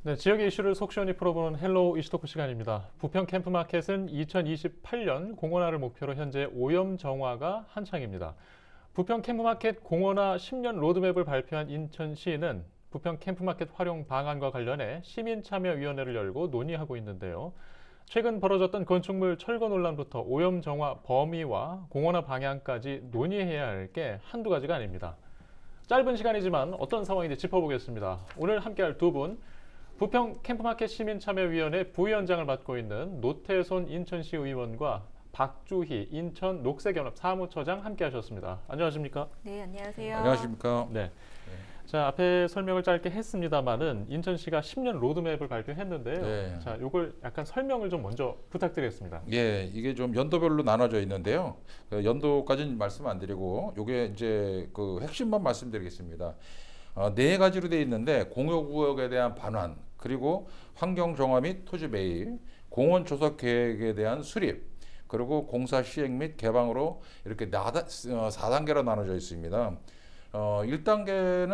네, 지역의 이슈를 속 시원히 풀어보는 헬로우 이슈토크 시간입니다. 부평 캠프마켓은 2028년 공원화를 목표로 현재 오염 정화가 한창입니다. 부평 캠프마켓 공원화 10년 로드맵을 발표한 인천시는 부평 캠프마켓 활용 방안과 관련해 시민참여위원회를 열고 논의하고 있는데요. 최근 벌어졌던 건축물 철거 논란부터 오염 정화 범위와 공원화 방향까지 논의해야 할 게 한두 가지가 아닙니다. 짧은 시간이지만 어떤 상황인지 짚어보겠습니다. 오늘 함께할 두 분, 부평 캠프마켓 시민참여위원회 부위원장을 맡고 있는 노태손 인천시 의원과 박주희 인천 녹색연합 사무처장 함께하셨습니다. 안녕하십니까? 네, 안녕하세요. 안녕하십니까? 네. 자, 앞에 설명을 짧게 했습니다만은 인천시가 10년 로드맵을 발표했는데요. 네. 자, 요걸 약간 설명을 좀 먼저 부탁드리겠습니다. 예, 이게 좀 연도별로 나눠져 있는데요. 그 연도까지는 말씀 안 드리고, 요게 이제 그 핵심만 말씀드리겠습니다. 네 가지로 되어 있는데 공유구역에 대한 반환, 그리고 환경 정화 및 토지 매입, 공원 조성 계획에 대한 수립, 그리고 공사 시행 및 개방으로 이렇게 4단계로 나눠져 있습니다. 1단계의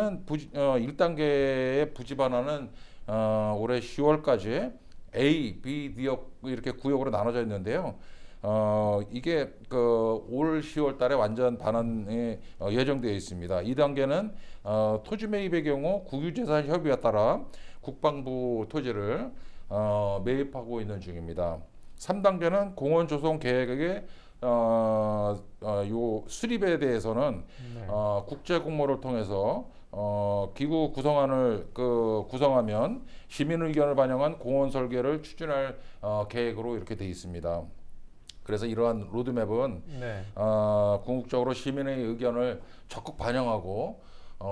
부지 반환은 올해 10월까지 A, B, D 이렇게 구역으로 나눠져 있는데요. 이게 올 10월 달에 완전 반환이 예정되어 있습니다. 2단계는 토지 매입의 경우 국유재산 협의에 따라 국방부 토지를 매입하고 있는 중입니다. 3단계는 공원 조성 계획의 요 수립에 대해서는 네. 국제 공모를 통해서 기구 구성안을 구성하면 시민 의견을 반영한 공원 설계를 추진할 계획으로 이렇게 돼 있습니다. 그래서 이러한 로드맵은 네. 궁극적으로 시민의 의견을 적극 반영하고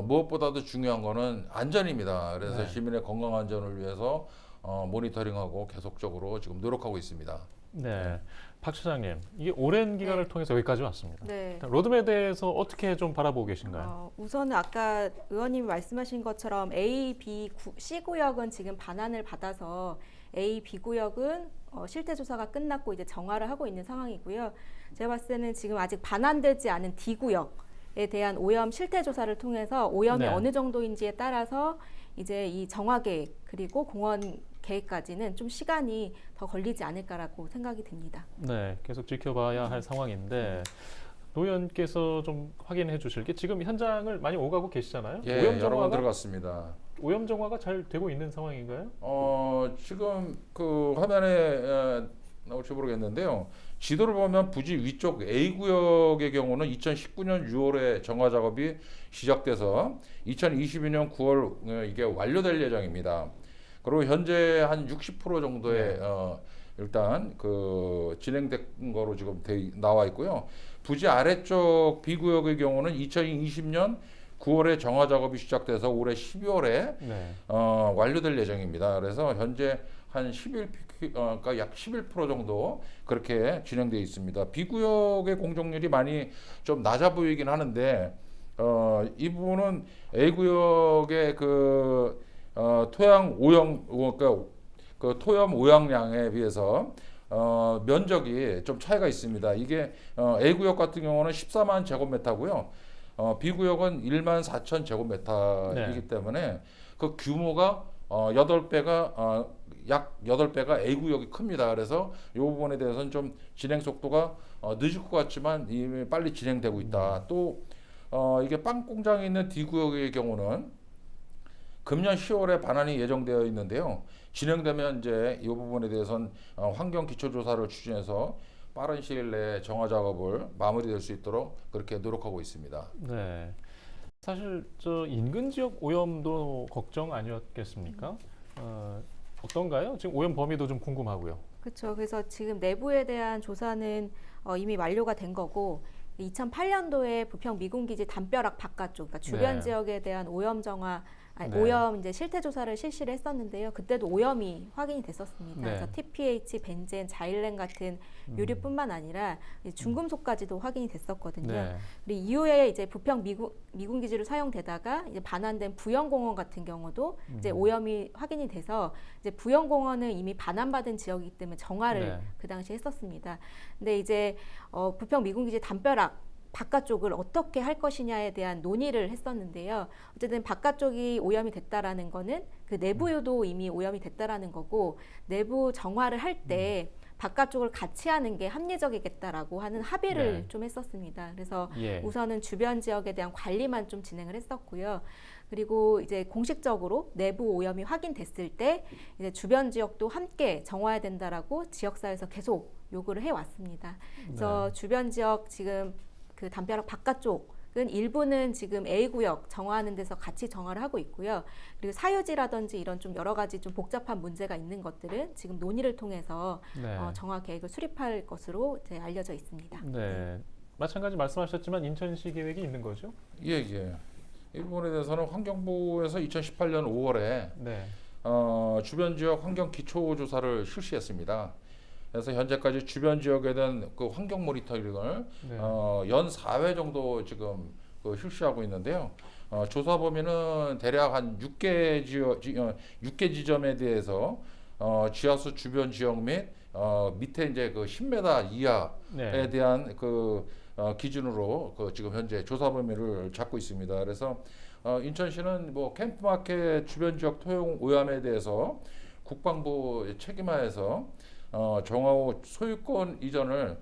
무엇보다도 중요한 거는 안전입니다. 그래서 네. 시민의 건강 안전을 위해서 모니터링하고 계속적으로 지금 노력하고 있습니다. 네. 박 차장님, 이게 오랜 기간을 통해서 여기까지 왔습니다. 네. 로드맵에 대해서 어떻게 좀 바라보고 계신가요? 우선은 아까 의원님이 말씀하신 것처럼 A, B, C 구역은 지금 반환을 받아서 A, B 구역은 실태 조사가 끝났고 이제 정화를 하고 있는 상황이고요. 제가 봤을 때는 지금 아직 반환되지 않은 D 구역에 대한 오염 실태 조사를 통해서 오염이 네. 어느 정도인지에 따라서 이제 이 정화 계획 그리고 공원 계획까지는 좀 시간이 더 걸리지 않을까라고 생각이 듭니다. 네, 계속 지켜봐야 할 상황인데 노위원께서 좀 확인해 주실 게 지금 현장을 많이 오가고 계시잖아요. 예, 여러 번 들어갔습니다. 오염 정화가 잘 되고 있는 상황인가요? 지금 그 화면에 나올지 모르겠는데요. 지도를 보면 부지 위쪽 A 구역의 경우는 2019년 6월에 정화 작업이 시작돼서 2022년 9월 이게 완료될 예정입니다. 그리고 현재 한 60% 정도의 일단 그 진행된 거로 지금 나와 있고요. 부지 아래쪽 B 구역의 경우는 2020년 9월에 정화 작업이 시작돼서 올해 12월에 네. 완료될 예정입니다. 그래서 현재 한 11, 약 11% 정도 그렇게 진행되어 있습니다. B 구역의 공정률이 많이 좀 낮아 보이긴 하는데 이 부분은 A 구역의 토양 오염 그 토양 오염량에 비해서 면적이 좀 차이가 있습니다. 이게 A 구역 같은 경우는 14만 제곱미터고요. B 구역은 1만 4천 제곱미터이기 때문에 그 규모가 8배가 약 8배가 A 구역이 큽니다. 그래서 이 부분에 대해서는 좀 진행 속도가 늦을 것 같지만 이미 빨리 진행되고 있다. 또 이게 빵 공장에 있는 D 구역의 경우는 금년 10월에 반환이 예정되어 있는데요. 진행되면 이제 이 부분에 대해서는 환경 기초 조사를 추진해서 빠른 시일 내에 정화 작업을 마무리될 수 있도록 그렇게 노력하고 있습니다. 네. 사실 저 인근 지역 오염도 걱정 아니었겠습니까? 어떤가요? 지금 오염 범위도 좀 궁금하고요. 그렇죠. 그래서 지금 내부에 대한 조사는 이미 완료가 된 거고 2008년도에 부평 미군기지 담벼락 바깥쪽, 그러니까 주변 네. 지역에 대한 오염 정화, 네. 오염 이제 실태 조사를 실시를 했었는데요. 그때도 오염이 확인이 됐었습니다. 네. 그래서 TPH, 벤젠, 자일렌 같은 유류뿐만 아니라 이제 중금속까지도 확인이 됐었거든요. 네. 그리고 이후에 이제 부평 미군 기지로 사용되다가 이제 반환된 부영공원 같은 경우도 이제 오염이 확인이 돼서 이제 부영공원은 이미 반환받은 지역이기 때문에 정화를 네. 그 당시 했었습니다. 근데 이제 부평 미군 기지 담벼락 바깥쪽을 어떻게 할 것이냐에 대한 논의를 했었는데요. 어쨌든 바깥쪽이 오염이 됐다라는 거는 그 내부도 이미 오염이 됐다라는 거고, 내부 정화를 할 때 바깥쪽을 같이 하는 게 합리적이겠다라고 하는 합의를 네. 좀 했었습니다. 그래서 예. 우선은 주변 지역에 대한 관리만 좀 진행을 했었고요. 그리고 이제 공식적으로 내부 오염이 확인됐을 때 이제 주변 지역도 함께 정화해야 된다라고 지역사회에서 계속 요구를 해왔습니다. 그래서 주변 지역 지금 그 담벼락 바깥쪽은 일부는 지금 A구역 정화하는 데서 같이 정화를 하고 있고요. 그리고 사유지라든지 이런 좀 여러 가지 좀 복잡한 문제가 있는 것들은 지금 논의를 통해서 네. 정화 계획을 수립할 것으로 이제 알려져 있습니다. 네. 마찬가지 말씀하셨지만 인천시 계획이 있는 거죠? 예, 예. 이 부분에 대해서는 환경부에서 2018년 5월에 네. 주변 지역 환경 기초 조사를 실시했습니다. 그래서 현재까지 주변 지역에 대한 그 환경 모니터링을 네. 연 4회 정도 지금 그 실시하고 있는데요. 조사 범위는 대략 한 6개 6개 지점에 대해서 지하수 주변 지역 및 밑에 이제 그 10m 이하에 네. 대한 그 기준으로 그 지금 현재 조사 범위를 잡고 있습니다. 그래서 인천시는 뭐 캠프마켓 주변 지역 토용 오염에 대해서 국방부 책임하에서 정화 후 소유권 이전을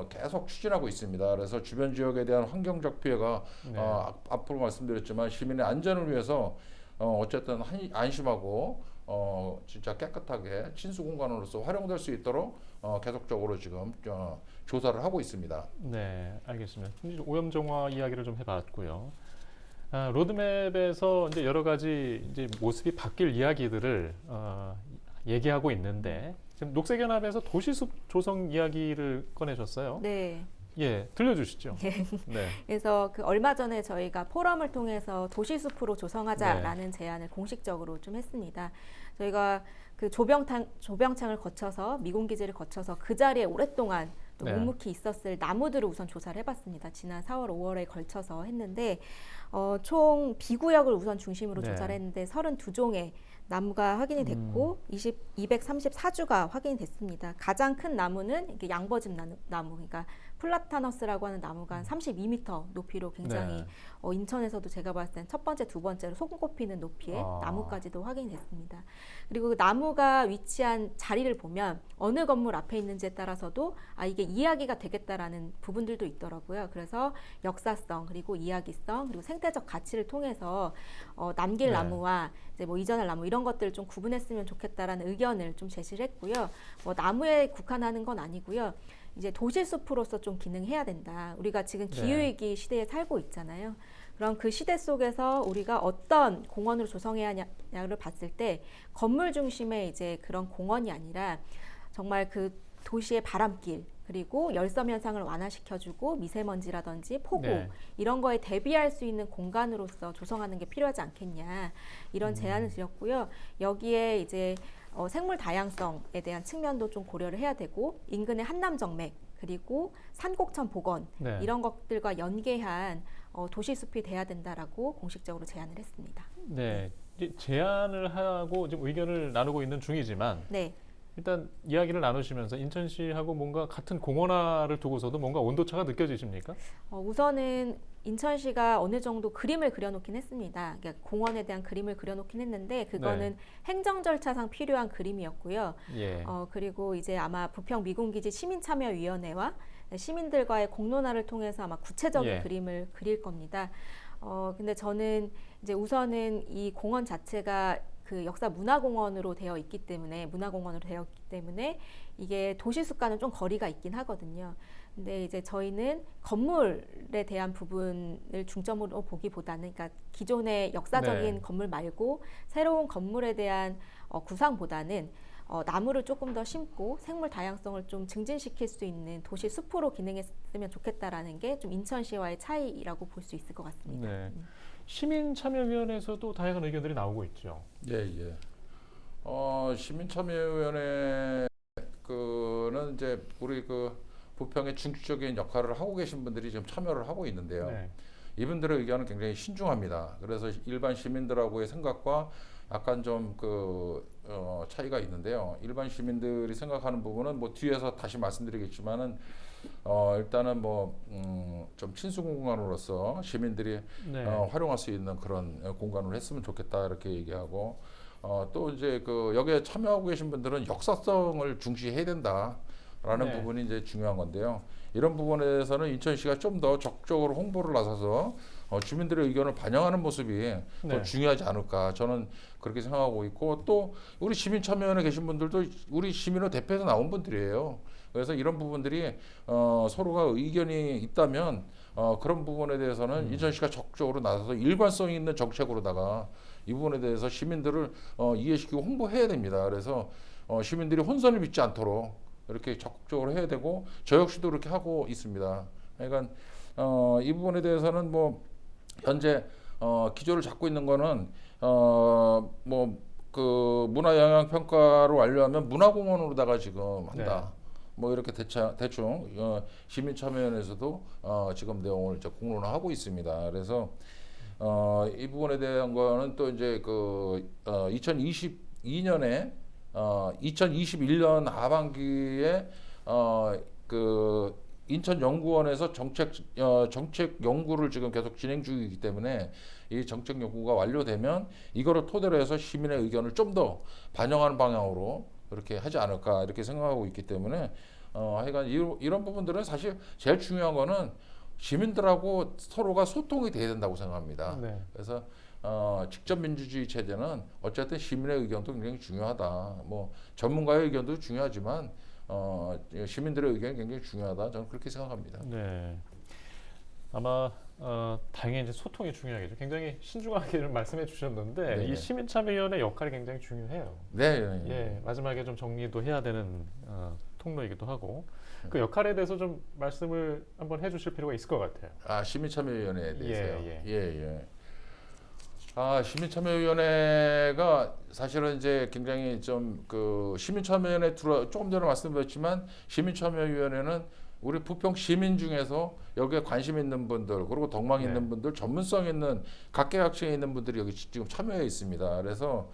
계속 추진하고 있습니다. 그래서 주변 지역에 대한 환경적 피해가 네. 앞으로 말씀드렸지만 시민의 안전을 위해서 어쨌든 안심하고 진짜 깨끗하게 친수 공간으로서 활용될 수 있도록 계속적으로 지금 조사를 하고 있습니다. 네, 알겠습니다. 이제 오염 정화 이야기를 좀 해봤고요. 로드맵에서 이제 여러 가지 이제 모습이 바뀔 이야기들을 얘기하고 있는데 지금 녹색연합에서 도시숲 조성 이야기를 꺼내셨어요. 네. 예, 들려주시죠. 네. 그래서 그 얼마 전에 저희가 포럼을 통해서 도시숲으로 조성하자라는 제안을 공식적으로 좀 했습니다. 저희가 그 조병창을 거쳐서 미군기지를 거쳐서 그 자리에 오랫동안 또 네. 묵묵히 있었을 나무들을 우선 조사를 해봤습니다. 지난 4월, 5월에 걸쳐서 했는데 총 B구역을 우선 중심으로 네. 조사를 했는데 32종의 나무가 확인이 됐고 234주가 확인이 됐습니다. 가장 큰 나무는 이게 양버집 나무, 그러니까 플라타너스라고 하는 나무가 한 32m 높이로 굉장히 네. 인천에서도 제가 봤을 땐 첫 번째, 두 번째로 손꼽히는 높이의 아. 나무까지도 확인이 됐습니다. 그리고 그 나무가 위치한 자리를 보면 어느 건물 앞에 있는지에 따라서도 이게 이야기가 되겠다라는 부분들도 있더라고요. 그래서 역사성, 그리고 이야기성, 그리고 생태적 가치를 통해서 남길 네. 나무와 이제 뭐 이전할 나무 이런 것들을 좀 구분했으면 좋겠다라는 의견을 좀 제시를 했고요. 뭐 나무에 국한하는 건 아니고요. 이제 도시숲으로서 좀 기능해야 된다. 우리가 지금 기후위기 시대에 살고 있잖아요. 그럼 그 시대 속에서 우리가 어떤 공원으로 조성해야 하냐를 봤을 때 건물 중심의 이제 그런 공원이 아니라 정말 그 도시의 바람길, 그리고 열섬 현상을 완화시켜주고 미세먼지라든지 폭우 네. 이런 거에 대비할 수 있는 공간으로서 조성하는 게 필요하지 않겠냐 이런 제안을 드렸고요. 여기에 이제 생물 다양성에 대한 측면도 좀 고려를 해야 되고 인근의 한남정맥 그리고 산곡천 복원 네. 이런 것들과 연계한 도시숲이 돼야 된다라고 공식적으로 제안을 했습니다. 네. 이제 제안을 하고 지금 의견을 나누고 있는 중이지만 네. 일단 이야기를 나누시면서 인천시하고 뭔가 같은 공원화를 두고서도 뭔가 온도차가 느껴지십니까? 우선은 인천시가 어느 정도 그림을 그려놓긴 했습니다. 그러니까 공원에 대한 그림을 그려놓긴 했는데 그거는 행정 절차상 필요한 그림이었고요. 예. 그리고 이제 아마 부평 미군기지 시민참여위원회와 시민들과의 공론화를 통해서 아마 구체적인 예. 그림을 그릴 겁니다. 근데 저는 이제 우선은 이 공원 자체가 그 역사 문화공원으로 되어 있기 때문에 이게 도시숲과는 좀 거리가 있긴 하거든요. 근데 이제 저희는 건물에 대한 부분을 중점으로 보기보다는, 그러니까 기존의 역사적인 네. 건물 말고 새로운 건물에 대한 구상보다는 나무를 조금 더 심고 생물 다양성을 좀 증진시킬 수 있는 도시 숲으로 기능했으면 좋겠다라는 게 좀 인천시와의 차이라고 볼 수 있을 것 같습니다. 네. 시민참여위원회에서도 다양한 의견들이 나오고 있죠. 예, 예. 시민참여위원회 그는 이제 우리 그 부평의 중추적인 역할을 하고 계신 분들이 지금 참여를 하고 있는데요. 네. 이분들의 의견은 굉장히 신중합니다. 그래서 일반 시민들하고의 생각과 약간 좀 차이가 있는데요. 일반 시민들이 생각하는 부분은 뭐 뒤에서 다시 말씀드리겠지만은 일단은 좀 친수 공간으로서 시민들이 네. 활용할 수 있는 그런 공간으로 했으면 좋겠다 이렇게 얘기하고 또 이제 그 여기에 참여하고 계신 분들은 역사성을 중시해야 된다라는 네. 부분이 이제 중요한 건데요. 이런 부분에 대해서는 인천시가 좀 더 적극적으로 홍보를 나서서 주민들의 의견을 반영하는 모습이 더 네. 중요하지 않을까 저는 그렇게 생각하고 있고 또 우리 시민참여연에 계신 분들도 우리 시민을 대표해서 나온 분들이에요. 그래서 이런 부분들이 서로가 의견이 있다면 그런 부분에 대해서는 인천시가 적극적으로 나서서 일관성 있는 정책으로다가 이 부분에 대해서 시민들을 이해시키고 홍보해야 됩니다. 그래서 시민들이 혼선을 믿지 않도록 이렇게 적극적으로 해야 되고 저 역시도 그렇게 하고 있습니다. 그러니까 이 부분에 대해서는 현재 기조를 잡고 있는 거는 그 문화 영향 평가를 완료하면 문화공원으로다가 지금 한다. 이렇게 대충 시민참여연에서도 지금 내용을 이제 공론화하고 있습니다. 그래서 이 부분에 대한 거는 또 이제 그 2022년에 2021년 하반기에 그 인천연구원에서 정책 연구를 지금 계속 진행 중이기 때문에 이 정책 연구가 완료되면 이거를 토대로 해서 시민의 의견을 좀 더 반영하는 방향으로 이렇게 하지 않을까 이렇게 생각하고 있기 때문에 하여간 이런 부분들은 사실 제일 중요한 거는 시민들하고 서로가 소통이 돼야 된다고 생각합니다. 네. 그래서 직접 민주주의 체제는 어쨌든 시민의 의견도 굉장히 중요하다. 전문가의 의견도 중요하지만 시민들의 의견이 굉장히 중요하다. 저는 그렇게 생각합니다. 네. 아마 당연히 이제 소통이 중요하겠죠. 굉장히 신중하게 좀 말씀해 주셨는데 네네. 이 시민참여위원회 역할이 굉장히 중요해요. 네. 예, 마지막에 좀 정리도 해야 되는 통로이기도 하고 그 역할에 대해서 좀 말씀을 한번 해주실 필요가 있을 것 같아요. 시민참여위원회에 대해서요. 예. 예. 시민참여위원회가 사실은 이제 굉장히 좀 그 시민참여위원회 조금 전에 말씀드렸지만 시민참여위원회는 우리 부평 시민 중에서 여기에 관심 있는 분들 그리고 덕망 있는 네. 분들 전문성 있는 각계각층에 있는 분들이 여기 지금 참여해 있습니다. 그래서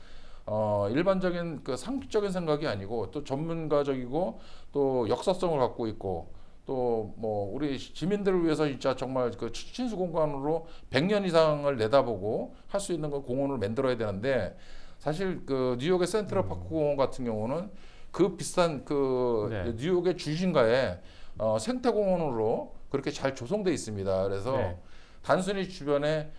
일반적인 그 상식적인 생각이 아니고 또 전문가적이고 또 역사성을 갖고 있고 또 우리 시민들을 위해서 진짜 정말 그 친수 공간으로 100년 이상을 내다보고 할 수 있는 그 공원을 만들어야 되는데 사실 그 뉴욕의 센트럴 파크 공원 같은 경우는 그 비싼 그 네. 뉴욕의 중심가에 생태 공원으로 그렇게 잘 조성돼 있습니다. 그래서 네. 단순히 주변에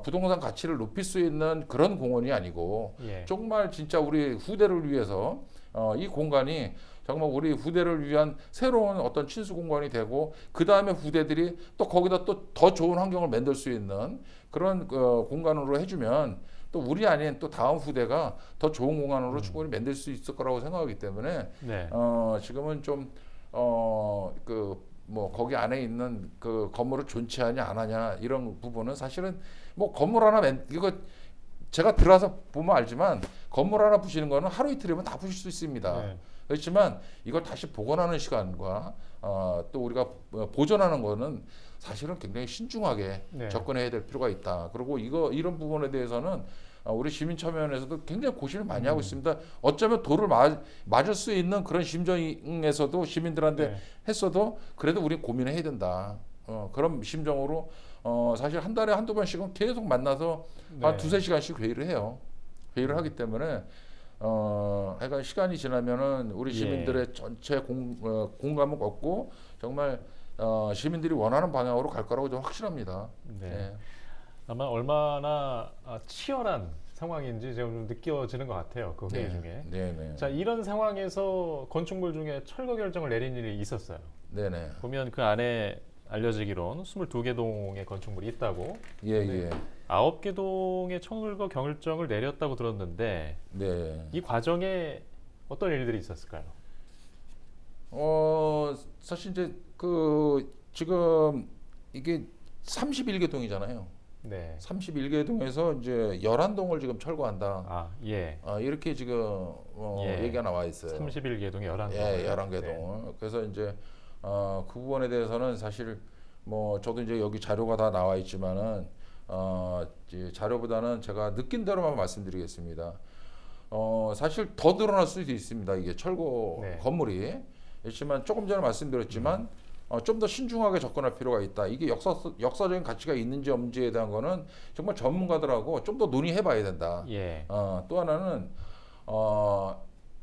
부동산 가치를 높일 수 있는 그런 공원이 아니고 예. 정말 진짜 우리 후대를 위해서 이 공간이 정말 우리 후대를 위한 새로운 어떤 친수 공간이 되고 그 다음에 후대들이 또 거기다 또 더 좋은 환경을 만들 수 있는 그런 공간으로 해주면 또 우리 아닌 또 다음 후대가 더 좋은 공간으로 충분히 만들 수 있을 거라고 생각하기 때문에 네. 지금은 좀 거기 안에 있는 그 건물을 존치하냐 안 하냐 이런 부분은 사실은 건물 하나 이거 제가 들어와서 보면 알지만 건물 하나 부시는 거는 하루 이틀이면 다 부실 수 있습니다. 네. 그렇지만 이걸 다시 복원하는 시간과 또 우리가 보존하는 거는 사실은 굉장히 신중하게 네. 접근해야 될 필요가 있다. 그리고 이런 부분에 대해서는 우리 시민참여연에서도 굉장히 고심을 많이 하고 있습니다. 어쩌면 돌을 맞을 수 있는 그런 심정에서도 시민들한테 네. 했어도 그래도 우리 고민을 해야 된다. 그런 심정으로 사실 한 달에 한두 번씩은 계속 만나서 한 네. 두세 시간씩 회의를 해요. 회의를 하기 때문에 하여간 시간이 지나면은 우리 시민들의 전체 공감을 얻고 정말 시민들이 원하는 방향으로 갈 거라고 좀 확신합니다. 네. 예. 아마 얼마나 치열한 상황인지 좀 느껴지는 것 같아요. 그 회의 중에. 네네. 자, 이런 상황에서 건축물 중에 철거 결정을 내린 일이 있었어요. 네네. 보면 그 안에 알려지기론 22개 동의 건축물이 있다고. 예, 네. 예. 9개 동의 철거 결정을 내렸다고 들었는데 네. 이 과정에 어떤 일들이 있었을까요? 사실 이제 지금 이게 31개 동이잖아요. 네. 31개 동에서 이제 11동을 지금 철거한다. 아, 예. 이렇게 지금 예. 얘기가 나와 있어요. 31개 동에 11동. 예, 11개 네. 동을. 그래서 이제 그 부분에 대해서는 사실 저도 이제 여기 자료가 다 나와 있지만은 이제 자료보다는 제가 느낀 대로만 말씀드리겠습니다. 사실 더 늘어날 수도 있습니다. 이게 철거 네. 건물이. 그렇지만 조금 전에 말씀드렸지만 좀 더 신중하게 접근할 필요가 있다. 이게 역사적인 가치가 있는지 없는지에 대한 거는 정말 전문가들하고 좀 더 논의해봐야 된다. 예. 또 하나는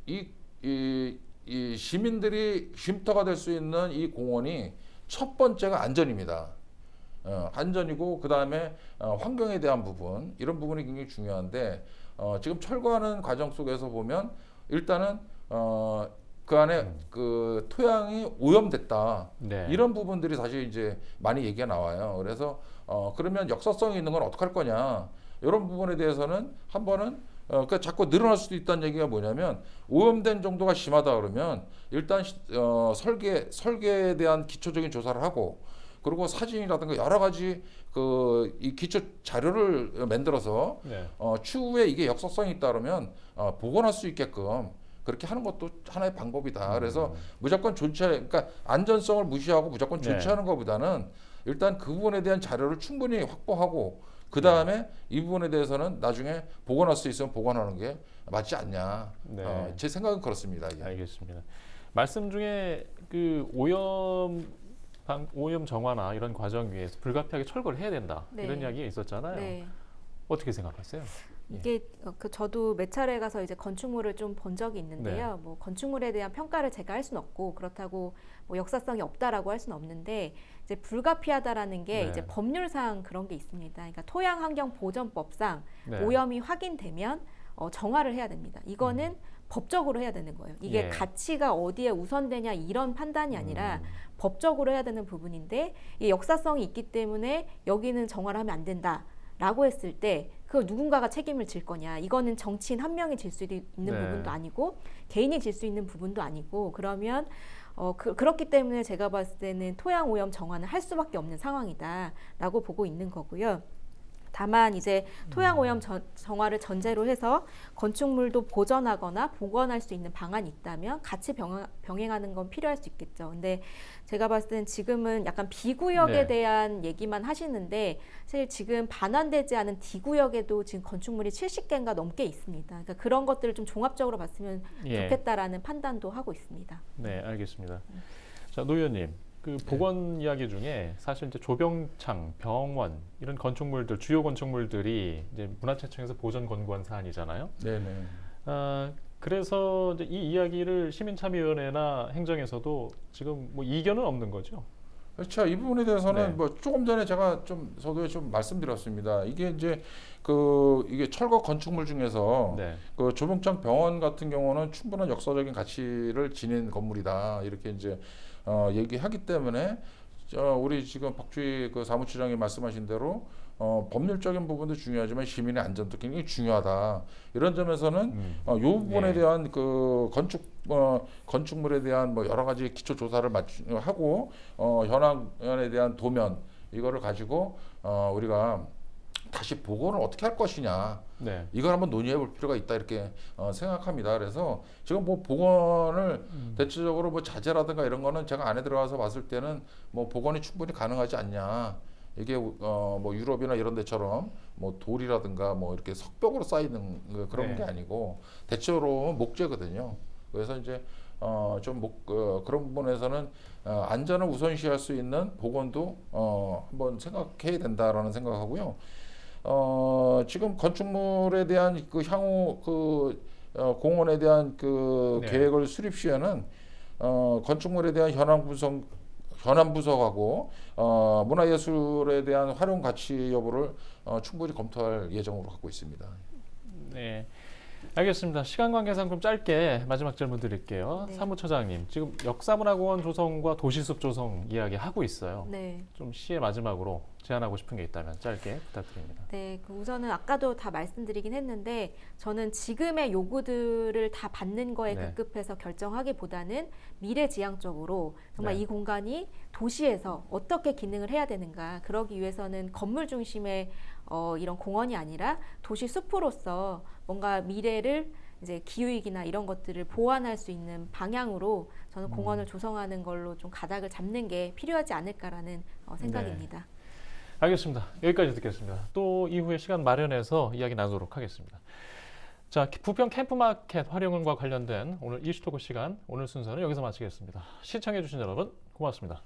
이, 이 시민들이 쉼터가 될 수 있는 이 공원이 첫 번째가 안전입니다. 안전이고 그 다음에 환경에 대한 부분 이런 부분이 굉장히 중요한데 지금 철거하는 과정 속에서 보면 일단은 그 안에 그 토양이 오염됐다 네. 이런 부분들이 사실 이제 많이 얘기가 나와요. 그래서 그러면 역사성이 있는 건 어떡할 거냐 이런 부분에 대해서는 한 번은 그러니까 자꾸 늘어날 수도 있다는 얘기가 뭐냐면 오염된 정도가 심하다 그러면 일단 설계에 대한 기초적인 조사를 하고 그리고 사진이라든가 여러 가지 그 이 기초 자료를 만들어서 네. 추후에 이게 역사성이 있다 그러면 복원할 수 있게끔 그렇게 하는 것도 하나의 방법이다. 그래서 무조건 그러니까 안전성을 무시하고 무조건 네. 조치하는 것보다는 일단 그 부분에 대한 자료를 충분히 확보하고 그 다음에 이 부분에 대해서는 나중에 복원할 수 있으면 복원하는 게 맞지 않냐. 네. 제 생각은 그렇습니다. 이게. 알겠습니다. 말씀 중에 그 오염 정화나 이런 과정 위에서 불가피하게 철거를 해야 된다. 네. 이런 이야기가 있었잖아요. 네. 어떻게 생각하세요? 이게 저도 몇 차례 가서 이제 건축물을 좀 본 적이 있는데요. 뭐 건축물에 대한 평가를 제가 할 수는 없고 그렇다고 뭐 역사성이 없다라고 할 수는 없는데 이제 불가피하다라는 게 네. 이제 법률상 그런 게 있습니다. 그러니까 토양환경보전법상 네. 오염이 확인되면 정화를 해야 됩니다. 이거는 법적으로 해야 되는 거예요. 이게 예. 가치가 어디에 우선되냐 이런 판단이 아니라 법적으로 해야 되는 부분인데 이 역사성이 있기 때문에 여기는 정화를 하면 안 된다라고 했을 때 그 누군가가 책임을 질 거냐. 이거는 정치인 한 명이 질 수 있는 네. 부분도 아니고 개인이 질 수 있는 부분도 아니고 그러면 그렇기 때문에 제가 봤을 때는 토양 오염 정화는 할 수밖에 없는 상황이다라고 보고 있는 거고요. 다만 이제 토양 오염 정화를 전제로 해서 건축물도 보전하거나 복원할 수 있는 방안이 있다면 같이 병행하는 건 필요할 수 있겠죠. 근데 제가 봤을 때는 지금은 약간 B구역에 네. 대한 얘기만 하시는데 사실 지금 반환되지 않은 D구역에도 지금 건축물이 70개인가 넘게 있습니다. 그러니까 그런 것들을 좀 종합적으로 봤으면 예. 좋겠다라는 판단도 하고 있습니다. 네, 알겠습니다. 자, 노 의원님. 그 복원 이야기 중에 사실 이제 조병창, 병원 이런 건축물들 주요 건축물들이 이제 문화체청에서 보전 권고한 사안이잖아요. 네네. 그래서 이제 이 이야기를 시민참여위원회나 행정에서도 지금 뭐 이견은 없는 거죠. 그렇죠. 이 부분에 대해서는 네. 뭐 조금 전에 제가 좀 서두에 좀 말씀드렸습니다. 이게 이제 이게 철거 건축물 중에서 네. 그 조병창 병원 같은 경우는 충분한 역사적인 가치를 지닌 건물이다. 이렇게 이제 얘기하기 때문에 우리 지금 박주희 그 사무처장이 말씀하신 대로 법률적인 부분도 중요하지만 시민의 안전도 굉장히 중요하다. 이런 점에서는 이 부분에 네. 대한 그 건축물에 대한 뭐 여러 가지 기초 조사를 하고 현황에 대한 도면 이거를 가지고 우리가 다시 복원을 어떻게 할 것이냐. 네. 이걸 한번 논의해 볼 필요가 있다 이렇게 생각합니다. 그래서 지금 뭐 복원을 대체적으로 뭐 자재라든가 이런 거는 제가 안에 들어가서 봤을 때는 뭐 복원이 충분히 가능하지 않냐. 이게 뭐 유럽이나 이런 데처럼 뭐 돌이라든가 뭐 이렇게 석벽으로 쌓이는 그런 네. 게 아니고 대체로 목재거든요. 그래서 이제 그런 부분에서는 안전을 우선시할 수 있는 복원도 한번 생각해야 된다라는 생각하고요. 지금 건축물에 대한 그 향후 공원에 대한 네. 계획을 수립 시에는 건축물에 대한 현안 분석하고 문화예술에 대한 활용 가치 여부를 충분히 검토할 예정으로 갖고 있습니다. 네. 알겠습니다. 시간 관계상 좀 짧게 마지막 질문 드릴게요. 네. 사무처장님, 지금 역사문화공원 조성과 도시숲 조성 이야기 하고 있어요. 네. 좀 시의 마지막으로 제안하고 싶은 게 있다면 짧게 부탁드립니다. 네, 우선은 아까도 다 말씀드리긴 했는데 저는 지금의 요구들을 다 받는 거에 네. 급급해서 결정하기보다는 미래지향적으로 정말 네. 이 공간이 도시에서 어떻게 기능을 해야 되는가 그러기 위해서는 건물 중심의 이런 공원이 아니라 도시 숲으로서 뭔가 미래를 이제 기후위기나 이런 것들을 보완할 수 있는 방향으로 저는 공원을 조성하는 걸로 좀 가닥을 잡는 게 필요하지 않을까라는 생각입니다. 알겠습니다. 여기까지 듣겠습니다. 또 이후에 시간 마련해서 이야기 나누도록 하겠습니다. 자, 부평 캠프마켓 활용과 관련된 오늘 이슈토크 시간, 오늘 순서는 여기서 마치겠습니다. 시청해주신 여러분 고맙습니다.